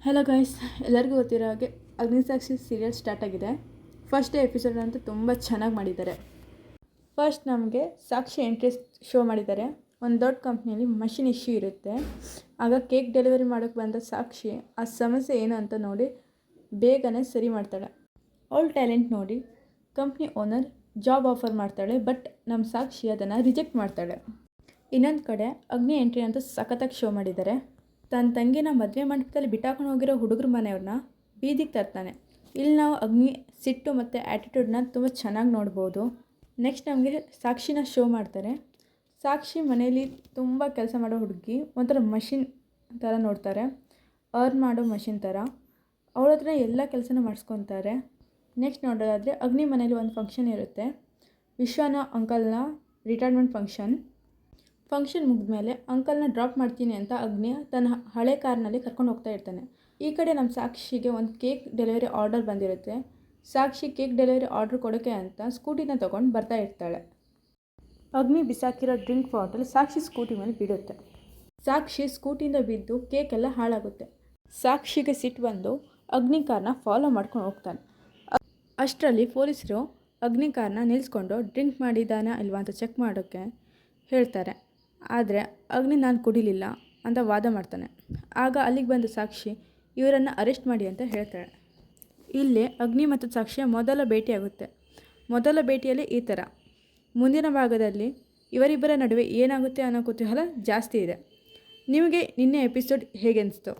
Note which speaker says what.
Speaker 1: Hello guys, ಎಲ್ಲರಿಗೂ ಗೊತ್ತಿರೋ ಹಾಗೆ ಅಗ್ನಿಸಾಕ್ಷಿ ಸೀರಿಯಲ್ ಸ್ಟಾರ್ಟ್ ಆಗಿದೆ. ಫಸ್ಟ್ ಎಪಿಸೋಡ್ ಅಂತೂ ತುಂಬ ಚೆನ್ನಾಗಿ ಮಾಡಿದ್ದಾರೆ. ಫಸ್ಟ್ ನಮಗೆ ಸಾಕ್ಷಿ ಎಂಟ್ರೆಸ್ಟ್ ಶೋ ಮಾಡಿದ್ದಾರೆ. ಒಂದು ದೊಡ್ಡ ಕಂಪ್ನಿಯಲ್ಲಿ ಮಷಿನ್ ಇಶ್ಯೂ ಇರುತ್ತೆ. ಆಗ ಕೇಕ್ ಡೆಲಿವರಿ ಮಾಡೋಕ್ಕೆ ಬಂದ ಸಾಕ್ಷಿ ಆ ಸಮಸ್ಯೆ ಏನು ಅಂತ ನೋಡಿ ಬೇಗನೆ ಸರಿ ಮಾಡ್ತಾಳೆ. ಅವಳ ಟ್ಯಾಲೆಂಟ್ ನೋಡಿ ಕಂಪ್ನಿ ಓನರ್ ಜಾಬ್ ಆಫರ್ ಮಾಡ್ತಾಳೆ. ಬಟ್ ನಮ್ಮ ಸಾಕ್ಷಿ ಅದನ್ನು ರಿಜೆಕ್ಟ್ ಮಾಡ್ತಾಳೆ. ಇನ್ನೊಂದು ಕಡೆ ಅಗ್ನಿ ಎಂಟ್ರಿ ಅಂತೂ ಸಖತ್ತಾಗಿ ಶೋ ಮಾಡಿದ್ದಾರೆ. ತನ್ನ ತಂಗಿನ ಮದುವೆ ಮಂಟಪದಲ್ಲಿ ಬಿಟ್ಟಾಕೊಂಡು ಹೋಗಿರೋ ಹುಡುಗರ ಮನೆಯವ್ರನ್ನ ಬೀದಿಗೆ ತರ್ತಾನೆ. ಇಲ್ಲಿ ನಾವು ಅಗ್ನಿ ಸಿಟ್ಟು ಮತ್ತು ಆ್ಯಟಿಟ್ಯೂಡ್ನ ತುಂಬ ಚೆನ್ನಾಗಿ ನೋಡ್ಬೋದು. ನೆಕ್ಸ್ಟ್ ನಮಗೆ ಸಾಕ್ಷಿನ ಶೋ ಮಾಡ್ತಾರೆ. ಸಾಕ್ಷಿ ಮನೇಲಿ ತುಂಬ ಕೆಲಸ ಮಾಡೋ ಹುಡುಗಿ ಒಂಥರ ಮಷಿನ್ ಥರ ನೋಡ್ತಾರೆ. ಅರ್ನ್ ಮಾಡೋ ಮಷಿನ್ ಥರ ಅವಳ ಹತ್ರ ಎಲ್ಲ ಕೆಲಸನ ಮಾಡಿಸ್ಕೊತಾರೆ. ನೆಕ್ಸ್ಟ್ ನೋಡೋದಾದರೆ ಅಗ್ನಿ ಮನೇಲಿ ಒಂದು ಫಂಕ್ಷನ್ ಇರುತ್ತೆ. ವಿಶ್ವನ ಅಂಕಲ್ನ ರಿಟೈರ್ಮೆಂಟ್ ಫಂಕ್ಷನ್ ಮುಗಿದ್ಮೇಲೆ ಅಂಕಲ್ನ ಡ್ರಾಪ್ ಮಾಡ್ತೀನಿ ಅಂತ ಅಗ್ನಿ ತನ್ನ ಹಳೆ ಕಾರ್ನಲ್ಲಿ ಕರ್ಕೊಂಡು ಹೋಗ್ತಾ ಇರ್ತಾನೆ. ಈ ಕಡೆ ನಮ್ಮ ಸಾಕ್ಷಿಗೆ ಒಂದು ಕೇಕ್ ಡೆಲಿವರಿ ಆರ್ಡರ್ ಬಂದಿರುತ್ತೆ. ಸಾಕ್ಷಿ ಕೇಕ್ ಡೆಲಿವರಿ ಆರ್ಡ್ರ್ ಕೊಡೋಕ್ಕೆ ಅಂತ ಸ್ಕೂಟಿನ ತೊಗೊಂಡು ಬರ್ತಾ ಇರ್ತಾಳೆ. ಅಗ್ನಿ ಬಿಸಾಕಿರೋ ಡ್ರಿಂಕ್ ಬಾಟಲ್ ಸಾಕ್ಷಿ ಸ್ಕೂಟಿ ಮೇಲೆ ಬಿಡುತ್ತೆ. ಸಾಕ್ಷಿ ಸ್ಕೂಟಿಯಿಂದ ಬಿದ್ದು ಕೇಕೆಲ್ಲ ಹಾಳಾಗುತ್ತೆ. ಸಾಕ್ಷಿಗೆ ಸಿಟ್ಟು ಬಂದು ಅಗ್ನಿ ಕಾರ್ನ ಫಾಲೋ ಮಾಡ್ಕೊಂಡು ಹೋಗ್ತಾನೆ. ಅಷ್ಟರಲ್ಲಿ ಪೊಲೀಸರು ಅಗ್ನಿ ಕಾರ್ನ ನಿಲ್ಲಿಸ್ಕೊಂಡು ಡ್ರಿಂಕ್ ಮಾಡಿದ್ದಾನ ಇಲ್ವಾ ಅಂತ ಚೆಕ್ ಮಾಡೋಕ್ಕೆ ಹೇಳ್ತಾರೆ. ಆದರೆ ಅಗ್ನಿ ನಾನು ಕುಡಿಲಿಲ್ಲ ಅಂತ ವಾದ ಮಾಡ್ತಾನೆ. ಆಗ ಅಲ್ಲಿಗೆ ಬಂದ ಸಾಕ್ಷಿ ಇವರನ್ನು ಅರೆಸ್ಟ್ ಮಾಡಿ ಅಂತ ಹೇಳ್ತಾಳೆ. ಇಲ್ಲೇ ಅಗ್ನಿ ಮತ್ತು ಸಾಕ್ಷಿಯ ಮೊದಲ ಭೇಟಿಯಾಗುತ್ತೆ. ಮೊದಲ ಭೇಟಿಯಲ್ಲಿ ಈ ಥರ. ಮುಂದಿನ ಭಾಗದಲ್ಲಿ ಇವರಿಬ್ಬರ ನಡುವೆ ಏನಾಗುತ್ತೆ ಅನ್ನೋ ಕುತೂಹಲ ಜಾಸ್ತಿ ಇದೆ. ನಿಮಗೆ ನಿನ್ನೆ ಎಪಿಸೋಡ್ ಹೇಗೆ ಅನಿಸ್ತು?